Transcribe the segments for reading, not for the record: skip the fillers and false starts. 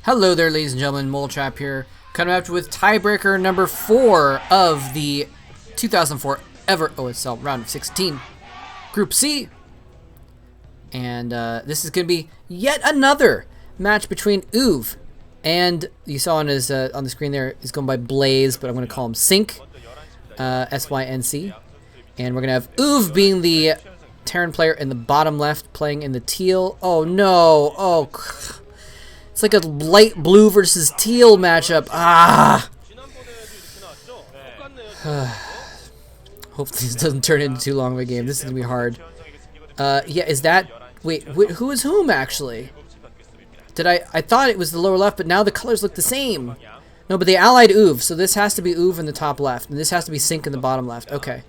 Hello there, ladies and gentlemen, Mole Trap here, coming up with tiebreaker number 4 of the 2004 ever OSL round of 16, Group C. And this is going to be yet another match between Uv and, you saw on his on the screen there, he's going by Blaze, but I'm going to call him Sync, S-Y-N-C. And we're going to have Uv being the Terran player in the bottom left, playing in the teal. Oh no, oh. It's like a light blue versus teal matchup. Ah! Hopefully this doesn't turn into too long of a game. This is going to be hard. Yeah, is that... Wait, who is whom, actually? I thought it was the lower left, but now the colors look the same. No, but they allied Uv, so this has to be Uv in the top left, and this has to be Sync in the bottom left. Okay.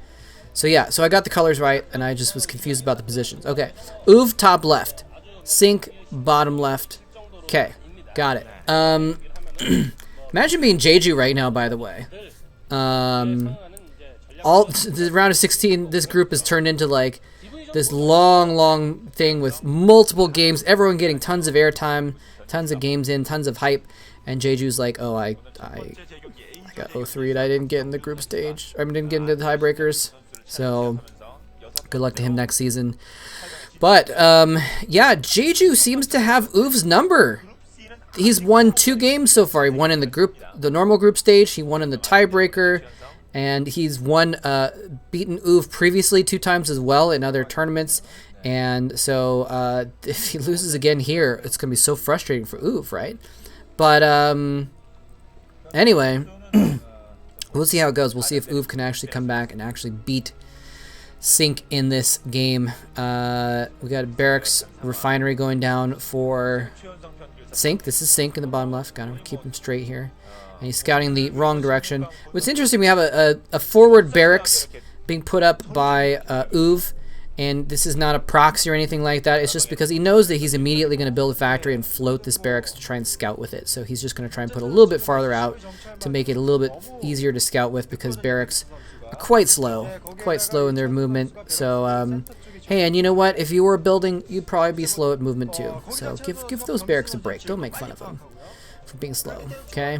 So yeah, so I got the colors right, and I just was confused about the positions. Okay. Uv, top left. Sync, bottom left. Okay, got it. Imagine being Jeju right now, by the way. All the round of 16, this group has turned into like this long thing with multiple games, everyone getting tons of airtime, tons of games in, tons of hype, and Jeju's like, oh, I got 0-3 and I didn't get in the group stage. I didn't get into the tiebreakers. So good luck to him next season. But, yeah, Jeju seems to have Uv's number. He's won 2 games so far. He won in the normal group stage. He won in the tiebreaker. And he's beaten Uv previously 2 times as well in other tournaments. And so, if he loses again here, it's going to be so frustrating for Uv, right? But, anyway, we'll see how it goes. We'll see if Uv can actually come back and actually beat Sync in this game. We got Barracks Refinery going down for Sync. This is Sync in the bottom left. Gotta keep him straight here. And he's scouting the wrong direction. What's interesting, we have a forward barracks being put up by Uv, and this is not a proxy or anything like that. It's just because he knows that he's immediately going to build a factory and float this barracks to try and scout with it. So he's just going to try and put a little bit farther out to make it a little bit easier to scout with, because barracks are quite slow in their movement. So, hey, and you know what? If you were building, you'd probably be slow at movement too. So give those barracks a break. Don't make fun of them for being slow, okay?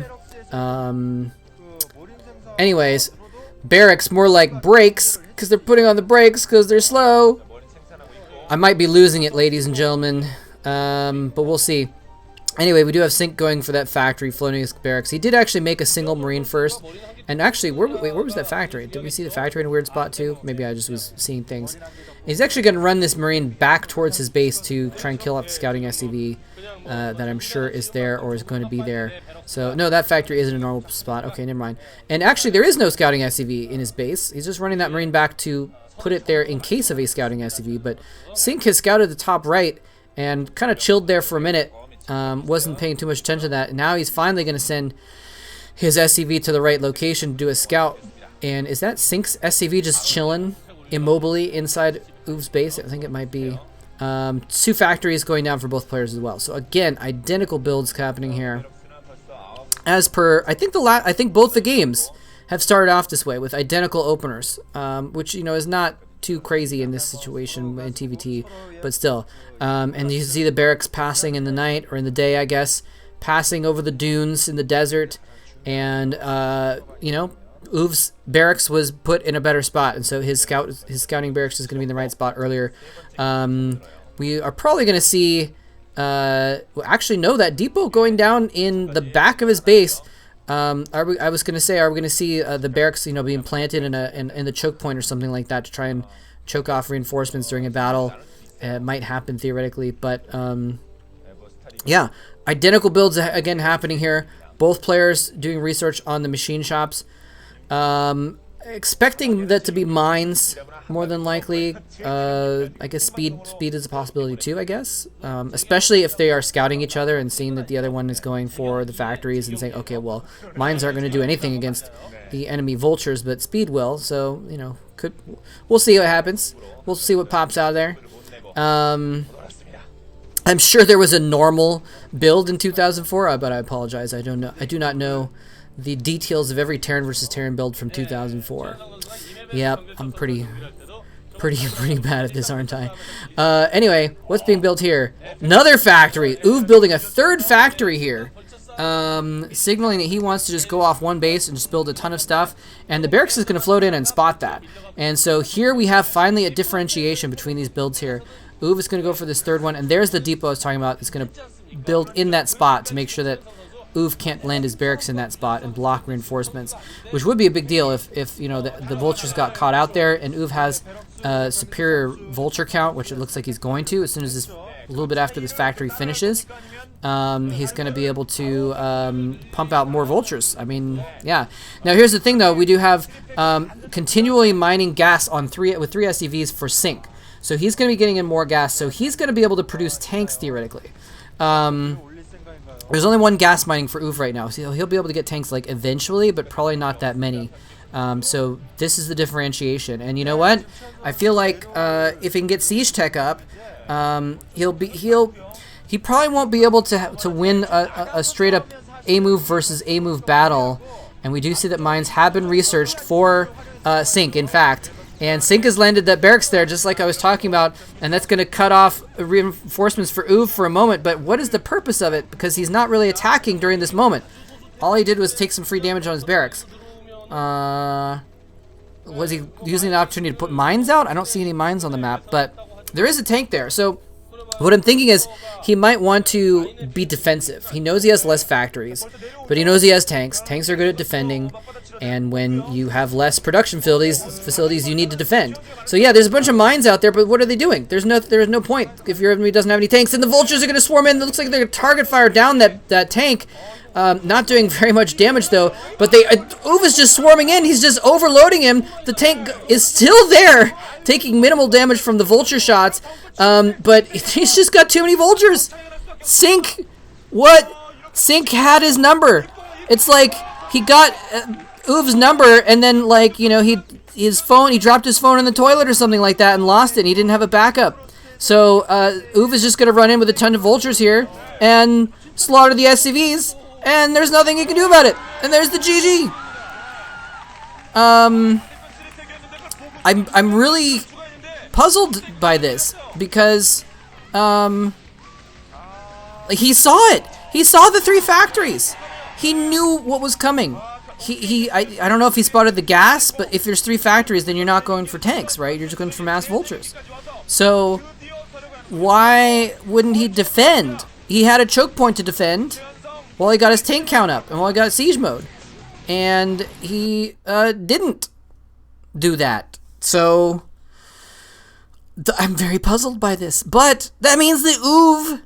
Anyways, barracks more like brakes, because they're putting on the brakes because they're slow. I might be losing it, ladies and gentlemen, but we'll see. Anyway, we do have Sync going for that factory, floating his barracks. He did actually make a single marine first. And actually, where was that factory? Did we see the factory in a weird spot too? Maybe I just was seeing things. He's actually going to run this marine back towards his base to try and kill off the scouting SCV that I'm sure is there or is going to be there. So, no, that factory isn't a normal spot. Okay, never mind. And actually, there is no scouting SCV in his base. He's just running that marine back to put it there in case of a scouting SCV. But Sync has scouted the top right and kind of chilled there for a minute. Wasn't paying too much attention to that. And now he's finally going to send his SCV to the right location to do a scout. And is that Sync's SCV just chilling immobily inside Uv's base? I think it might be. 2 factories going down for both players as well. So again, identical builds happening here. As per, I think both the games have started off this way with identical openers, which, you know, is not too crazy in this situation in TVT, but still. And you see the barracks passing in the night, or in the day, I guess, passing over the dunes in the desert. And, you know, Uv's barracks was put in a better spot, and so his scouting barracks is going to be in the right spot earlier. We are probably going to see, actually, no, that depot going down in the back of his base. I was going to say, are we going to see the barracks, you know, being planted in the choke point or something like that to try and choke off reinforcements during a battle? It might happen theoretically, but yeah, identical builds again happening here. Both players doing research on the machine shops. Expecting that to be mines, more than likely. I guess speed is a possibility too, I guess. Especially if they are scouting each other and seeing that the other one is going for the factories and saying, okay, well, mines aren't going to do anything against the enemy vultures, but speed will. So, you know, we'll see what happens. We'll see what pops out of there. I'm sure there was a normal build in 2004, but I apologize. I do not know the details of every Terran versus Terran build from 2004. Yep, I'm pretty pretty bad at this, aren't I? Anyway, what's being built here? Another factory. Uv building a third factory here. Signaling that he wants to just go off one base and just build a ton of stuff. And the barracks is going to float in and spot that. And so here we have finally a differentiation between these builds here. Uv is going to go for this third one. And there's the depot I was talking about. It's going to build in that spot to make sure that Uv can't land his barracks in that spot and block reinforcements, which would be a big deal if you know, the vultures got caught out there, and Uv has a superior vulture count, which it looks like he's going to as soon as this, a little bit after this factory finishes. He's going to be able to pump out more vultures. I mean, yeah. Now here's the thing, though. We do have continually mining gas on with 3 SCVs for sync, so he's going to be getting in more gas. So he's going to be able to produce tanks theoretically. There's only one gas mining for Uv right now, so he'll be able to get tanks like eventually, but probably not that many. So this is the differentiation, and you know what? I feel like if he can get siege tech up, he probably won't be able to win a straight up A move versus A move battle. And we do see that mines have been researched for Sync, in fact. And Sync has landed that barracks there, just like I was talking about, and that's going to cut off reinforcements for Uv for a moment. But what is the purpose of it? Because he's not really attacking during this moment. All he did was take some free damage on his barracks. Was he using the opportunity to put mines out? I don't see any mines on the map, but there is a tank there. So what I'm thinking is he might want to be defensive. He knows he has less factories, but he knows he has tanks. Tanks are good at defending, and when you have less production facilities, you need to defend. So yeah, there's a bunch of mines out there, but what are they doing? There's no point. If your enemy doesn't have any tanks, then the vultures are going to swarm in. It looks like they're going to target fire down that tank. Not doing very much damage though, but Uv is just swarming in. He's just overloading him. The tank is still there, taking minimal damage from the vulture shots, but he's just got too many vultures. Sync had his number. It's like he got Uv's number, and then, like, you know, he dropped his phone in the toilet or something like that and lost it, and he didn't have a backup. So Uv is just gonna run in with a ton of vultures here and slaughter the SCVs. And there's nothing you can do about it. And there's the GG. I'm really puzzled by this because he saw it. He saw the 3 factories. He knew what was coming. I don't know if he spotted the gas, but if there's 3 factories, then you're not going for tanks, right? You're just going for mass vultures. So why wouldn't he defend? He had a choke point to defend. Well, he got his tank count up, and he got siege mode, and he didn't do that. So I'm very puzzled by this, but that means that Uv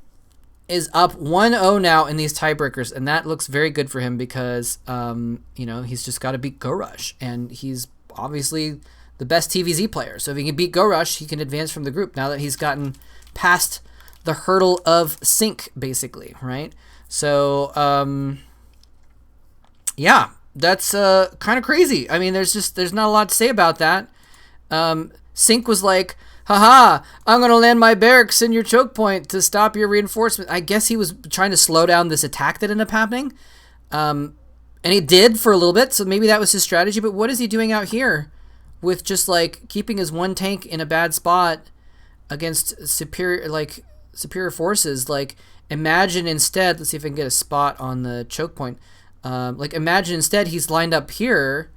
is up 1-0 now in these tiebreakers, and that looks very good for him because you know, he's just got to beat Go Rush, and he's obviously the best TVZ player. So if he can beat Go Rush, he can advance from the group now that he's gotten past the hurdle of sync, basically, right? So, yeah, that's kind of crazy. I mean, there's not a lot to say about that. Sync was like, haha, I'm going to land my barracks in your choke point to stop your reinforcement. I guess he was trying to slow down this attack that ended up happening. And he did for a little bit, so maybe that was his strategy. But what is he doing out here with just, like, keeping his one tank in a bad spot against superior forces? Like, imagine instead, let's see if I can get a spot on the choke point. Like, imagine instead he's lined up here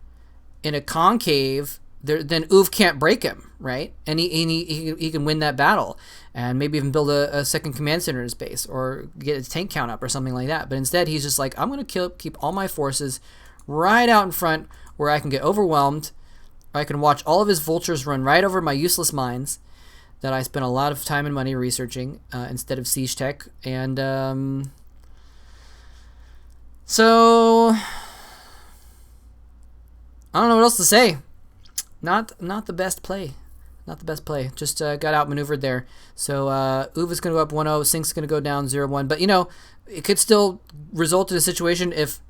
in a concave. Then Uv can't break him, right? And he can win that battle, and maybe even build a second command center in his base, or get his tank count up, or something like that. But instead, he's just like, I'm gonna keep all my forces right out in front, where I can get overwhelmed. I can watch all of his vultures run right over my useless mines that I spent a lot of time and money researching instead of siege tech. And so I don't know what else to say. Not the best play. Not the best play. Just got outmaneuvered there. So Uv is going to go up 1-0. Sync's going to go down 0-1. But, you know, it could still result in a situation if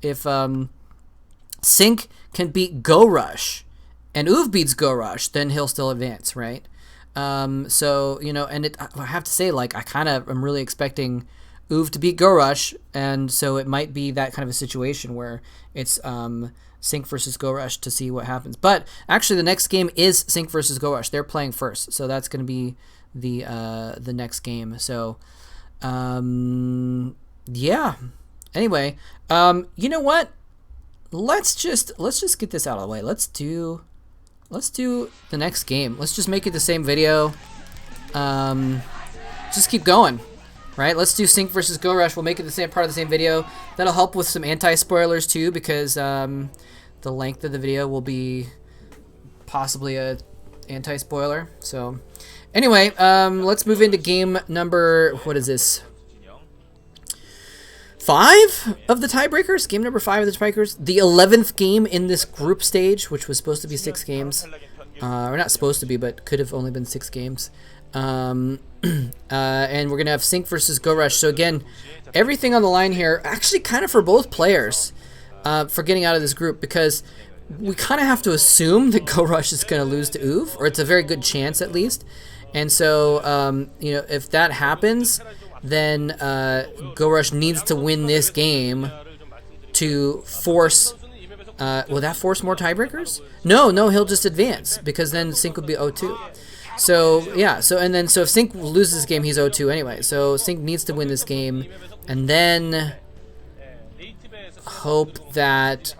Sync can beat Go Rush and Uv beats Go Rush, then he'll still advance, right? So, you know, and I have to say, like, I kind of am really expecting Uv to beat Go Rush, and so it might be that kind of a situation where it's Sync versus Go Rush to see what happens. But actually, the next game is Sync versus Go Rush. They're playing first, so that's going to be the next game. So, yeah. Anyway, you know what? Let's just get this out of the way. Let's do the next game. Let's just make it the same video. Just keep going. Right, let's do Sync versus Go Rush. We'll make it the same part of the same video. That'll help with some anti-spoilers too, because the length of the video will be possibly a anti-spoiler. So, anyway, let's move into game number. What is this? 5 of the tiebreakers. Game number 5 of the tiebreakers. The 11th game in this group stage, which was supposed to be 6 games, or not supposed to be, but could have only been 6 games. And we're gonna have Sync versus Go Rush. So again, everything on the line here, actually kind of for both players, for getting out of this group, because we kind of have to assume that Go Rush is gonna lose to Uv, or it's a very good chance at least. And so you know, if that happens, then Go Rush needs to win this game to force. Will that force more tiebreakers? No, he'll just advance, because then Sync would be 0-2. So yeah, so if Sync loses this game, he's 0-2 anyway. So Sync needs to win this game, and then hope that.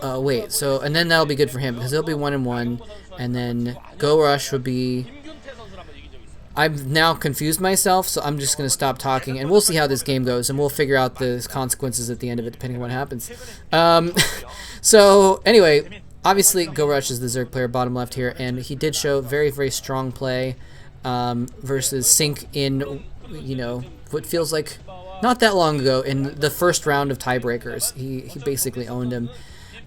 Wait. So and then that'll be good for him, because he'll be 1-1, and then Go Rush would be. I've now confused myself, so I'm just gonna stop talking, and we'll see how this game goes, and we'll figure out the consequences at the end of it, depending on what happens. So anyway. Obviously, Go Rush is the Zerg player, bottom left here, and he did show very, very strong play versus Sync in, you know, what feels like not that long ago in the first round of tiebreakers. He basically owned him.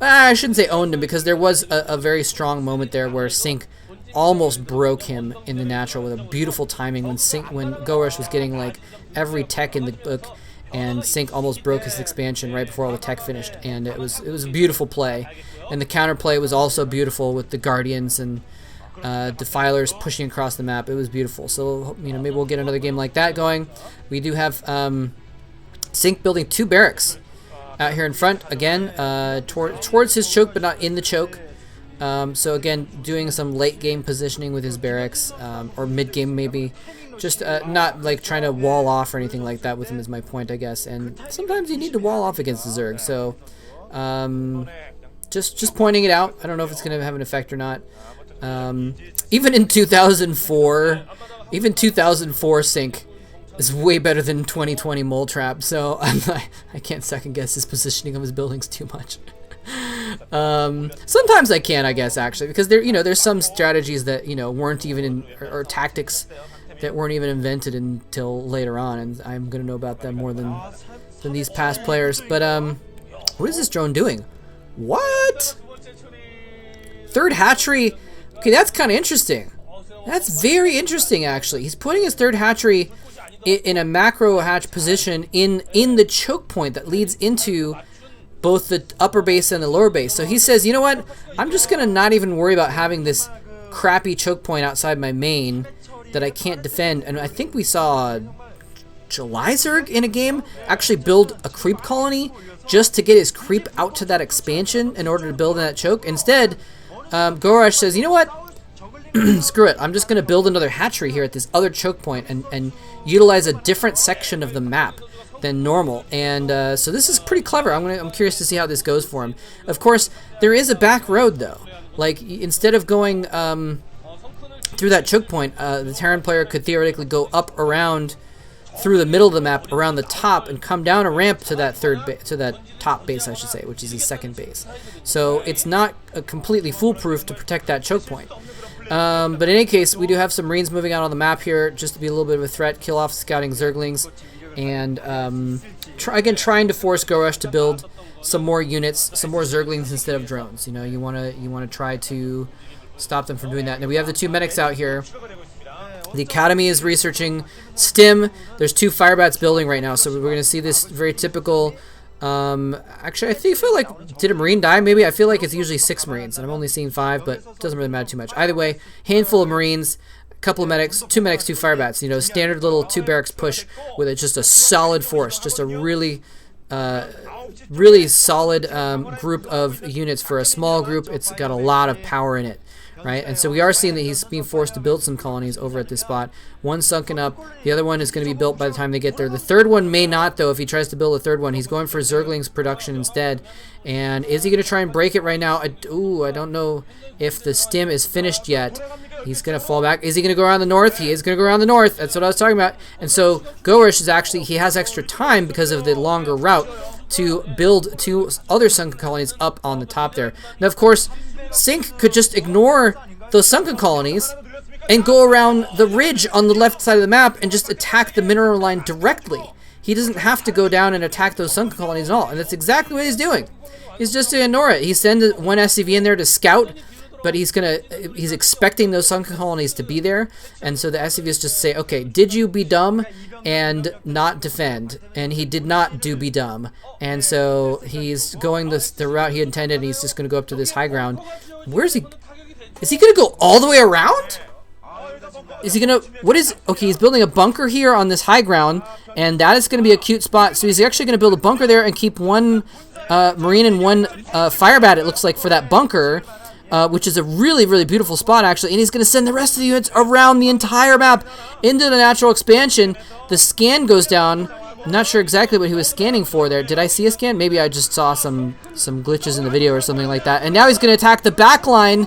I shouldn't say owned him, because there was a very strong moment there where Sync almost broke him in the natural with a beautiful timing when Go Rush was getting like every tech in the book, and Sync almost broke his expansion right before all the tech finished, and it was a beautiful play. And the counterplay was also beautiful with the Guardians and Defilers pushing across the map. It was beautiful. So, you know, maybe we'll get another game like that going. We do have Sync building 2 barracks out here in front, again, towards his choke, but not in the choke. So, again, doing some late game positioning with his barracks, or mid game maybe. Just not like trying to wall off or anything like that with him is my point, I guess. And sometimes you need to wall off against the Zerg. So, just pointing it out. I don't know if it's going to have an effect or not. Even in 2004, even 2004 Sync is way better than 2020 Mole Trap. So I can't second guess his positioning of his buildings too much. Sometimes I can, I guess, actually, because there's some strategies that weren't even in, or tactics that weren't even invented until later on, and I'm gonna know about them more than these past players. But what is this drone doing? What? Third hatchery. Okay, that's kind of interesting. That's very interesting, actually. He's putting his third hatchery in a macro hatch position in the choke point that leads into both the upper base and the lower base. So he says, you know what? I'm just gonna not even worry about having this crappy choke point outside my main that I can't defend. And I think we saw Jelizerg in a game actually build a creep colony just to get his creep out to that expansion in order to build in that choke. Instead, Go Rush says, you know what? Screw it. I'm just going to build another hatchery here at this other choke point and utilize a different section of the map than normal. And so this is pretty clever. I'm curious to see how this goes for him. Of course, there is a back road, though. Like, instead of going through that choke point, the Terran player could theoretically go up around through the middle of the map around the top and come down a ramp to that top base, I should say, which is his second base. So it's not completely foolproof to protect that choke point. But in any case, we do have some Marines moving out on the map here just to be a little bit of a threat, kill off scouting Zerglings, and trying to force Go Rush to build some more units, some more Zerglings instead of drones. You want to try to stop them from doing that. Now we have the 2 medics out here. The Academy is researching Stim. There's 2 Firebats building right now, so we're going to see this very typical. Actually, I feel like, did a Marine die? Maybe. I feel like it's usually 6 Marines, and I'm only seeing 5, but it doesn't really matter too much. Either way, handful of Marines, a couple of medics, 2 medics, 2 Firebats. Standard little 2 barracks push with just a solid force, just a really really solid group of units for a small group. It's got a lot of power in it, right? And so we are seeing that he's being forced to build some colonies over at this spot. One sunken up. The other one is going to be built by the time they get there. The third one may not, though. If he tries to build a third one, he's going for Zergling's production instead. And is he going to try and break it right now? I don't know if the stim is finished yet. He's going to fall back. Is he going to go around the north? He is going to go around the north. That's what I was talking about. And so Gorush is actually, he has extra time because of the longer route to build 2 other sunken colonies up on the top there. Now, of course, Sink could just ignore those sunken colonies and go around the ridge on the left side of the map and just attack the mineral line directly. He doesn't have to go down and attack those sunken colonies at all. And that's exactly what he's doing. He's just to ignore it. He sends 1 SCV in there to scout, but he's expecting those sunken colonies to be there, and so the SCVs just say, okay, did you be dumb and not defend? And he did not be dumb, and so he's going the route he intended, and he's just going to go up to this high ground. Where is he? Is he going to go all the way around? Is he going to, okay, he's building a bunker here on this high ground, and that is going to be a cute spot. So he's actually going to build a bunker there and keep 1 Marine and 1 Fire Bat, it looks like, for that bunker. Which is a really, really beautiful spot, actually. And he's going to send the rest of the units around the entire map into the natural expansion. The scan goes down. I'm not sure exactly what he was scanning for there. Did I see a scan? Maybe I just saw some glitches in the video or something like that. And now he's going to attack the back line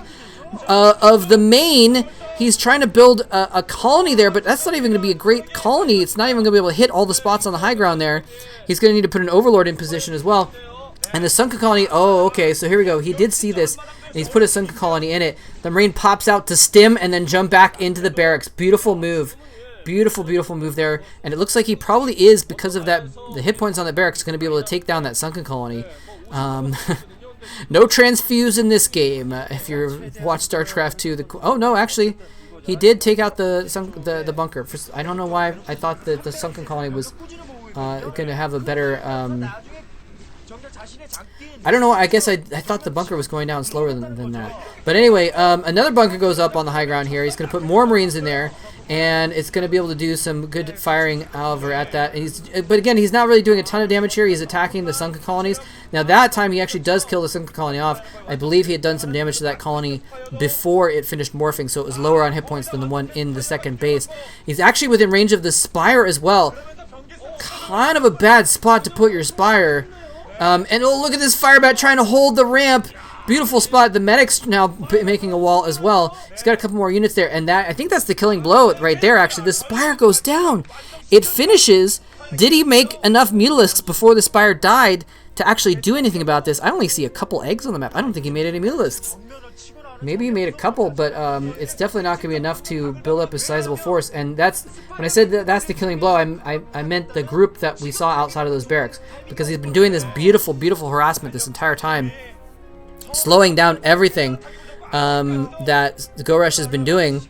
of the main. He's trying to build a colony there, but that's not even going to be a great colony. It's not even going to be able to hit all the spots on the high ground there. He's going to need to put an Overlord in position as well. And the sunken colony, oh, okay, so here we go. He did see this, and he's put a sunken colony in it. The Marine pops out to stim and then jump back into the barracks. Beautiful move. Beautiful, beautiful move there. And it looks like he probably is, because of that, the hit points on the barracks, going to be able to take down that sunken colony. No transfuse in this game. If you've watched StarCraft 2, oh, no, actually, he did take out the bunker. I don't know why I thought that the sunken colony was going to have a better... I don't know. I guess I thought the bunker was going down slower than that. But anyway, another bunker goes up on the high ground here. He's going to put more Marines in there, and it's going to be able to do some good firing over at that. And but again, he's not really doing a ton of damage here. He's attacking the sunken colonies. Now that time he actually does kill the sunken colony off. I believe he had done some damage to that colony before it finished morphing, so it was lower on hit points than the one in the second base. He's actually within range of the Spire as well. Kind of a bad spot to put your Spire. And oh, look at this Firebat trying to hold the ramp. Beautiful spot. The medic's now making a wall as well. He's got a couple more units there, and that, I think that's the killing blow right there, actually. The Spire goes down. It finishes. Did he make enough Mutalisks before the Spire died to actually do anything about this? I only see a couple eggs on the map. I don't think he made any Mutalisks. Maybe he made a couple, but it's definitely not going to be enough to build up a sizable force. And that's, when I said that's the killing blow, I meant the group that we saw outside of those barracks, because he's been doing this beautiful, beautiful harassment this entire time, slowing down everything that the Gorush has been doing,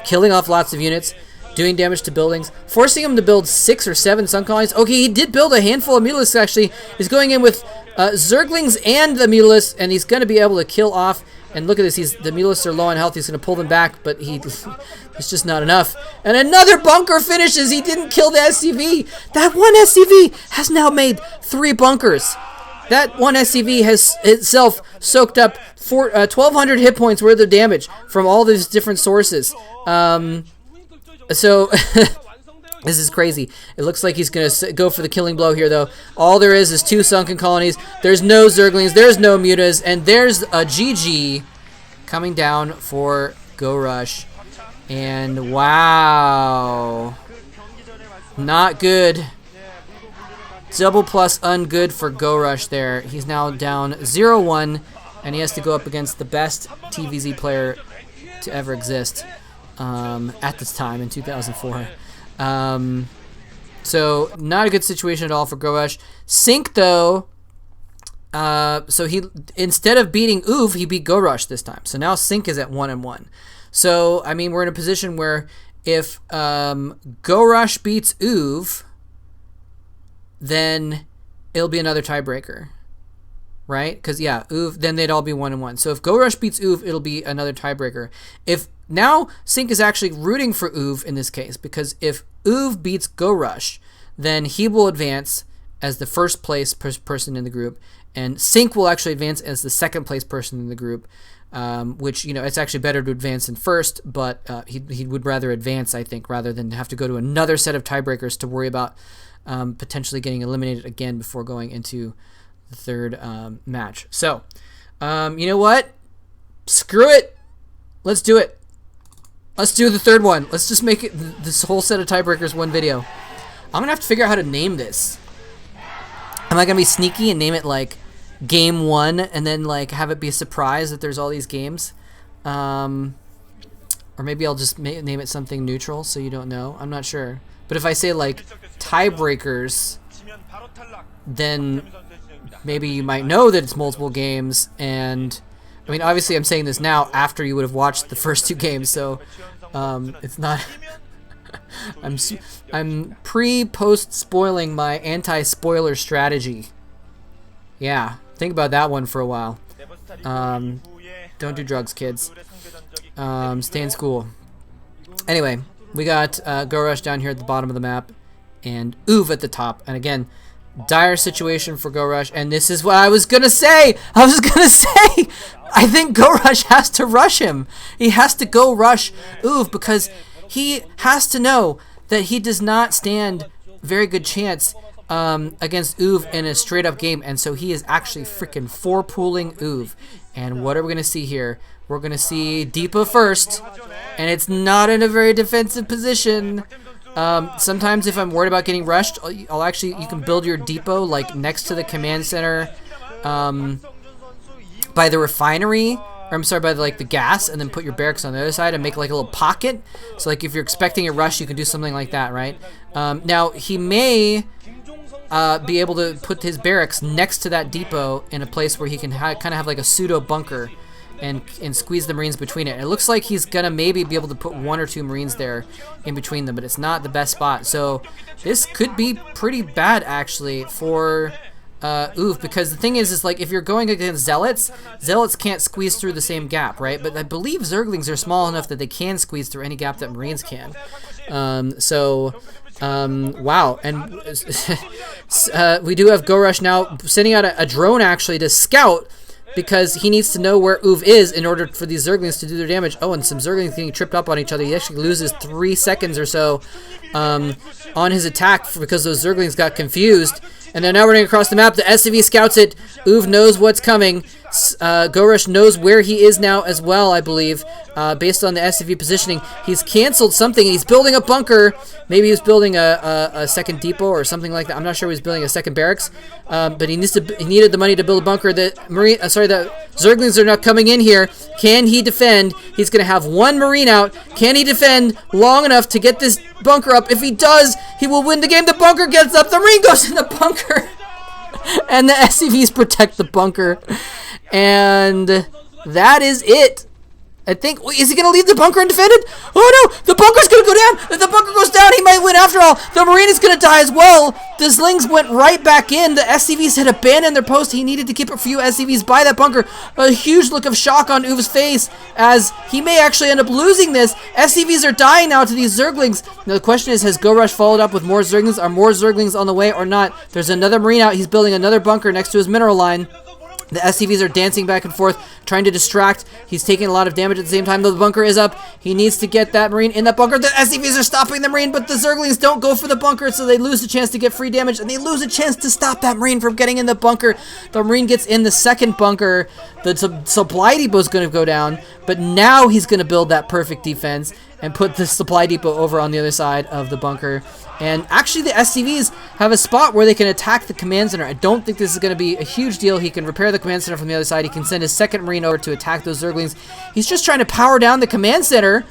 killing off lots of units, doing damage to buildings, forcing him to build 6 or 7 sun colonies. Okay, he did build a handful of Mutalisks, actually. He's going in with Zerglings and the Mutalisks, and he's going to be able to kill off. And look at this, the Mutalisks are low on health. He's going to pull them back, but it's just not enough. And another bunker finishes. He didn't kill the SCV. That one SCV has now made 3 bunkers. That one SCV has itself soaked up 1,200 hit points worth of damage from all these different sources. So this is crazy. It looks like he's going to go for the killing blow here, though. All there is 2 sunken colonies. There's no Zerglings. There's no Mutas. And there's a GG coming down for Gorush. And wow. Not good. Double plus ungood for Gorush there. He's now down 0-1. And he has to go up against the best TVZ player to ever exist at this time in 2004. So not a good situation at all for Gorush. Sink, though, so he, instead of beating Uv, he beat Gorush this time. So now Sink is at 1-1. So I mean, we're in a position where if Gorush beats Uv, then it'll be another tiebreaker, right? Because yeah, Uv, then they'd all be 1-1. So if Gorush beats Uv, it'll be another tiebreaker. If now Sink is actually rooting for Uv in this case, because if Uv beats Gorush, then he will advance, as the first place person in the group, and Sync will actually advance as the second place person in the group. Which, you know, it's actually better to advance in first, but he would rather advance, I think, rather than have to go to another set of tiebreakers to worry about potentially getting eliminated again before going into the third match. So, you know what? Screw it. Let's do it. Let's do the third one. Let's just make it this whole set of tiebreakers one video. I'm going to have to figure out how to name this. Am I going to be sneaky and name it like Game 1 and then like have it be a surprise that there's all these games? Or maybe I'll just name it something neutral so you don't know. I'm not sure. But if I say like Tiebreakers, then maybe you might know that it's multiple games. And I mean, obviously I'm saying this now after you would have watched the first 2 games, so it's not I'm pre-post spoiling my anti-spoiler strategy. Yeah, think about that one for a while. Don't do drugs, kids. Stay in school. Anyway, we got Go Rush down here at the bottom of the map, and Uv at the top. And again, dire situation for Go Rush. And this is what I was gonna say. I think Go Rush has to rush him. He has to go rush Uv because he has to know that he does not stand very good chance against Uv in a straight up game, and so he is actually freaking 4-pooling Uv. And what are we gonna see here? We're gonna see Deepa first, and it's not in a very defensive position. Sometimes if I'm worried about getting rushed, you can build your depot like next to the command center by the refinery, or I'm sorry, by the gas, and then put your barracks on the other side and make like a little pocket. So like if you're expecting a rush, you can do something like that, right? Now he may be able to put his barracks next to that depot in a place where he can kind of have like a pseudo bunker and squeeze the Marines between it. It looks like he's gonna maybe be able to put 1 or 2 Marines there in between them, but it's not the best spot. So this could be pretty bad actually for Uv, because the thing is like if you're going against Zealots can't squeeze through the same gap, right? But I believe Zerglings are small enough that they can squeeze through any gap that Marines can. Wow, and we do have Go Rush now sending out a drone actually to scout, because he needs to know where Uv is in order for these Zerglings to do their damage. Oh, and some Zerglings getting tripped up on each other. He actually loses 3 seconds or so on his attack because those Zerglings got confused. And they're now running across the map. The SCV scouts it. Uv knows what's coming. Go Rush knows where he is now as well, I believe, based on the SCV positioning. He's canceled something. He's building a bunker. Maybe he's building a second depot or something like that. I'm not sure he's building a second barracks, but he needed the money to build a bunker. The Zerglings are not coming in here. Can he defend? He's going to have 1 Marine out. Can he defend long enough to get this bunker up? If he does, he will win the game. The bunker gets up. The Marine goes in the bunker. And the SCVs protect the bunker. And that is it. I think, is he going to leave the bunker undefended? Oh no, the bunker's going to go down. If the bunker goes down, he might win after all. The Marine is going to die as well. The Slings went right back in. The SCVs had abandoned their post. He needed to keep a few SCVs by that bunker. A huge look of shock on Uv's face as he may actually end up losing this. SCVs are dying now to these Zerglings. Now the question is, has Go Rush followed up with more Zerglings? Are more Zerglings on the way or not? There's another Marine out. He's building another bunker next to his mineral line. The SCVs are dancing back and forth, trying to distract. He's taking a lot of damage at the same time, though the bunker is up. He needs to get that Marine in that bunker. The SCVs are stopping the Marine, but the Zerglings don't go for the bunker, so they lose a chance to get free damage, and they lose a chance to stop that Marine from getting in the bunker. The Marine gets in the second bunker. The supply depot is going to go down, but now he's going to build that perfect defense and put the supply depot over on the other side of the bunker. And actually the SCVs have a spot where they can attack the command center. I don't think this is going to be a huge deal. He can repair the command center from the other side. He can send his second Marine over to attack those Zerglings. He's just trying to power down the command center.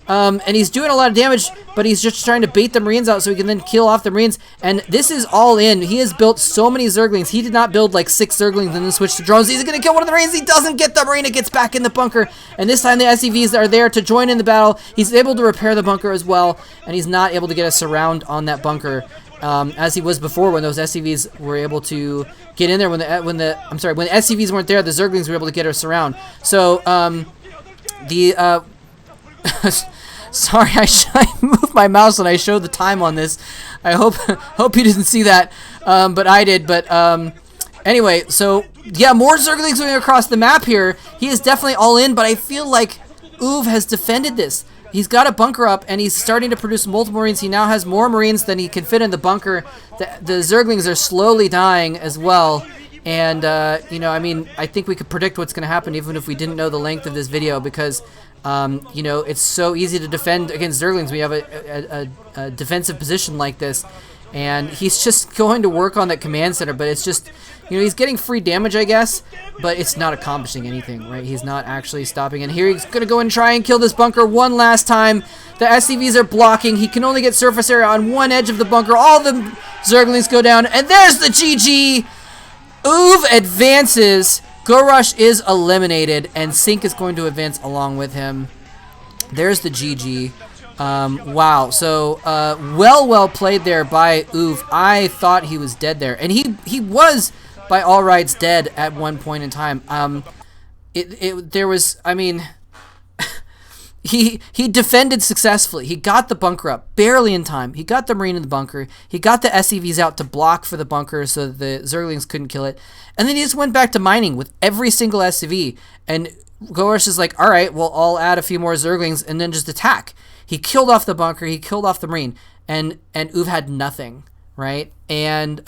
And he's doing a lot of damage, but he's just trying to bait the Marines out so he can then kill off the Marines. And this is all in. He has built so many Zerglings. He did not build like 6 Zerglings and then switch to drones. He's going to kill one of the Marines. He doesn't get the Marine. It gets back in the bunker. And this time the SCVs are there to join in the battle. He's able to repair the bunker as well. And he's not able to get a surround on that bunker. As he was before when those SCVs were able to get in there. When the SCVs weren't there, the Zerglings were able to get a surround. So, Sorry, I moved my mouse and I showed the time on this. I hope you didn't see that, but I did. But anyway, so yeah, more Zerglings going across the map here. He is definitely all in, but I feel like Uv has defended this. He's got a bunker up, and he's starting to produce multiple Marines. He now has more Marines than he can fit in the bunker. The Zerglings are slowly dying as well. And, you know, I mean, I think we could predict what's going to happen even if we didn't know the length of this video because, you know, it's so easy to defend against Zerglings. We have a defensive position like this. And he's just going to work on that command center, but it's just, you know, he's getting free damage, I guess, but it's not accomplishing anything, right? He's not actually stopping. And here he's going to go and try and kill this bunker one last time. The SCVs are blocking. He can only get surface area on one edge of the bunker. All the Zerglings go down, and there's the GG! Uv advances. Gorush is eliminated, and Sink is going to advance along with him. There's the GG. Wow. So, well played there by Uv. I thought he was dead there, and he was by all rights dead at one point in time. There was, I mean, he defended successfully. He got the bunker up barely in time. He got the Marine in the bunker. He got the SCVs out to block for the bunker so that the Zerglings couldn't kill it. And then he just went back to mining with every single SCV. And Gorush is like, all right, well, I'll add a few more Zerglings and then just attack. He killed off the bunker. He killed off the Marine. And Uv had nothing, right? And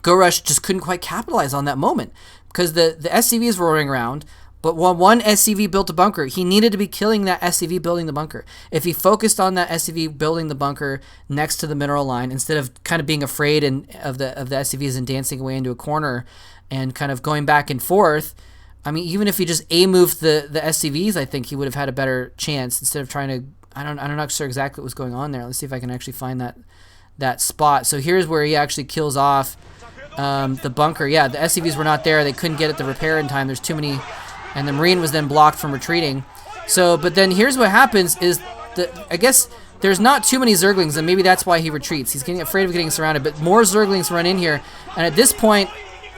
Gorush just couldn't quite capitalize on that moment because the SCVs were rolling around. But when one SCV built a bunker, he needed to be killing that SCV building the bunker. If he focused on that SCV building the bunker next to the mineral line, instead of kind of being afraid of the SCVs and dancing away into a corner and kind of going back and forth, I mean, even if he just A-moved the SCVs, I think he would have had a better chance instead of trying to, I'm not sure exactly what was going on there. Let's see if I can actually find that spot. So here's where he actually kills off the bunker. Yeah, the SCVs were not there. They couldn't get it to repair in time. There's too many. And the Marine was then blocked from retreating. So, but then here's what happens is I guess there's not too many Zerglings, and maybe that's why he retreats. He's getting afraid of getting surrounded, but more Zerglings run in here. And at this point,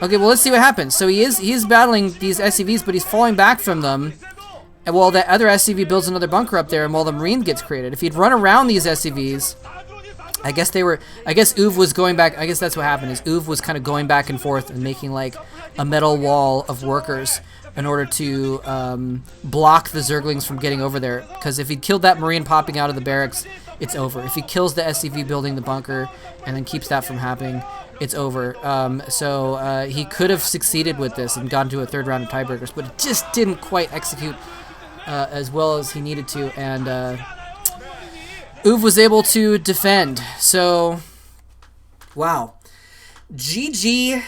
okay, well, let's see what happens. So he's battling these SCVs, but he's falling back from them. And while that other SCV builds another bunker up there, and while the Marine gets created. If he'd run around these SCVs, I guess Uv was going back. I guess that's what happened, is Uv was kind of going back and forth and making like a metal wall of workers in order to block the Zerglings from getting over there. Because if he killed that Marine popping out of the barracks, it's over. If he kills the SCV building the bunker and then keeps that from happening, it's over. So he could have succeeded with this and gone to a third round of tiebreakers, but it just didn't quite execute as well as he needed to. And Uv was able to defend. So, wow. GG.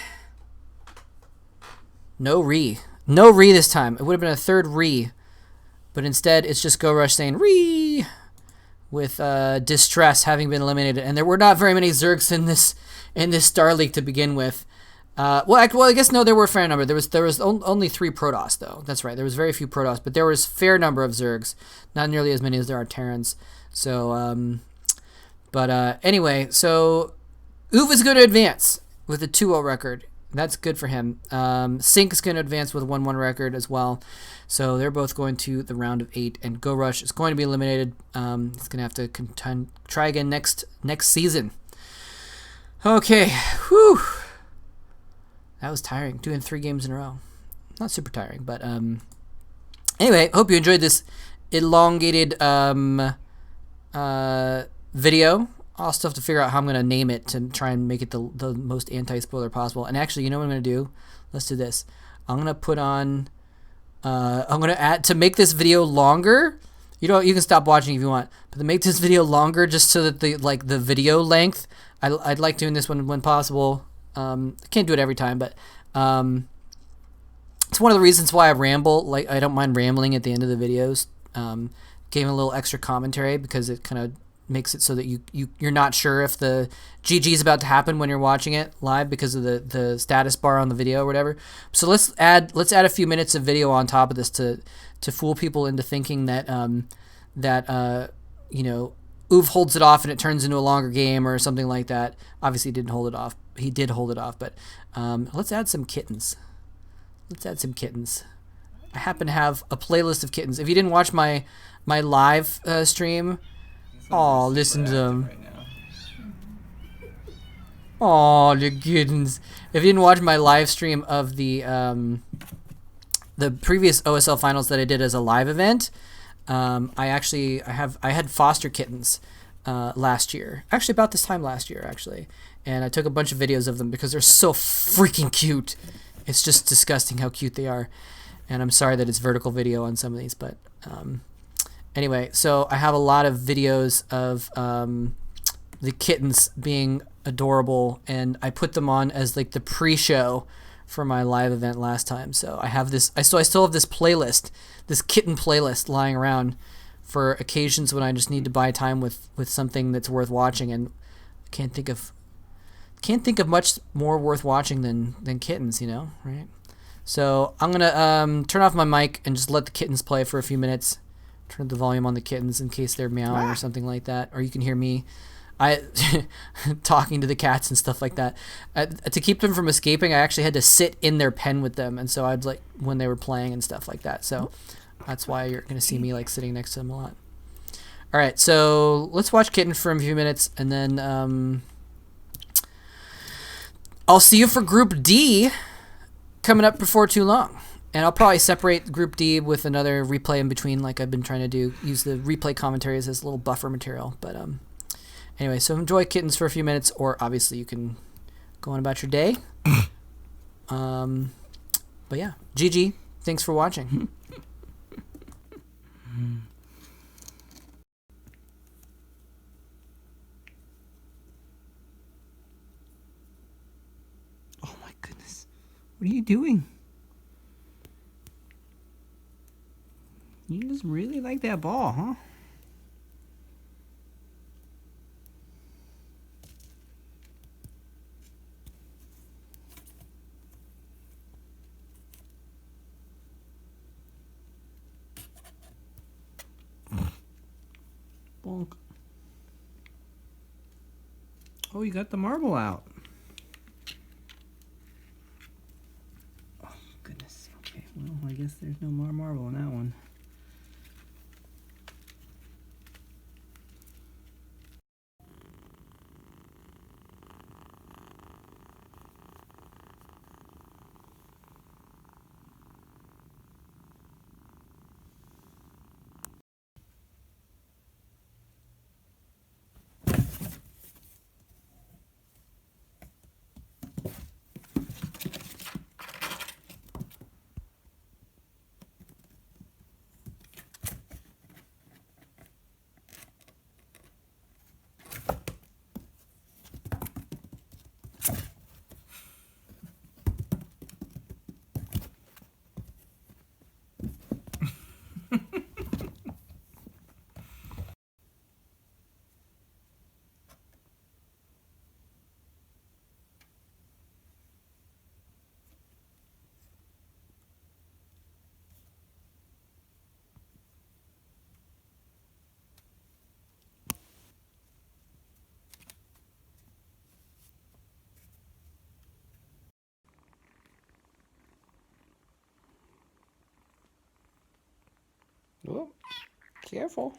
No re. No re this time. It would have been a third re, but instead it's just Gorush saying re with distress having been eliminated. And there were not very many Zergs in this Star League to begin with. Well, I guess no, there were a fair number. There was only 3 Protoss though. That's right. There was very few Protoss, but there was fair number of Zergs. Not nearly as many as there are Terrans. So, anyway, so Uv is going to advance with a 2-0 record. That's good for him. Sink is going to advance with a 1-1 record as well. So they're both going to the round of 8, and Gorush is going to be eliminated. He's going to have to try again next season. Okay, whew. That was tiring, doing 3 games in a row. Not super tiring, but anyway, hope you enjoyed this elongated video. I'll still have to figure out how I'm going to name it to try and make it the most anti-spoiler possible. And actually, you know what I'm going to do? Let's do this. I'm going to put on, I'm going to add, to make this video longer, you can stop watching if you want, but to make this video longer just so that the video length, I'd like doing this when possible. I can't do it every time, but it's one of the reasons why I ramble. Like, I don't mind rambling at the end of the videos. Gave a little extra commentary because it kind of makes it so that you're not sure if the GG is about to happen when you're watching it live because of the status bar on the video or whatever. So let's add a few minutes of video on top of this to fool people into thinking that Uv holds it off and it turns into a longer game or something like that. Obviously, he didn't hold it off. He did hold it off, but let's add some kittens. I happen to have a playlist of kittens. If you didn't watch my live stream, oh, listen to them. Right, oh, the kittens. If you didn't watch my live stream of the previous OSL finals that I did as a live event, I had foster kittens last year. Actually, about this time last year, actually. And I took a bunch of videos of them because they're so freaking cute. It's just disgusting how cute they are. And I'm sorry that it's vertical video on some of these, but anyway, so I have a lot of videos of the kittens being adorable, and I put them on as like the pre-show for my live event last time. So I have this. I still have this playlist, this kitten playlist, lying around for occasions when I just need to buy time with something that's worth watching, and can't think of much more worth watching than kittens, you know, right? So I'm gonna turn off my mic and just let the kittens play for a few minutes. Turn the volume on the kittens in case they're meowing or something like that, or you can hear me talking to the cats and stuff like that. To keep them from escaping, I actually had to sit in their pen with them, and so I'd like when they were playing and stuff like that. So that's why you're gonna see me like sitting next to them a lot. All right, so let's watch kitten for a few minutes, and then I'll see you for Group D coming up before too long. And I'll probably separate Group D with another replay in between, like I've been trying to do. Use the replay commentaries as a little buffer material. But anyway, so enjoy kittens for a few minutes, or obviously you can go on about your day. But yeah, GG. Thanks for watching. Oh my goodness. What are you doing? You just really like that ball, huh? Bonk. Oh, you got the marble out. Oh, goodness. Okay, well, I guess there's no more marble in that one. Oh, careful.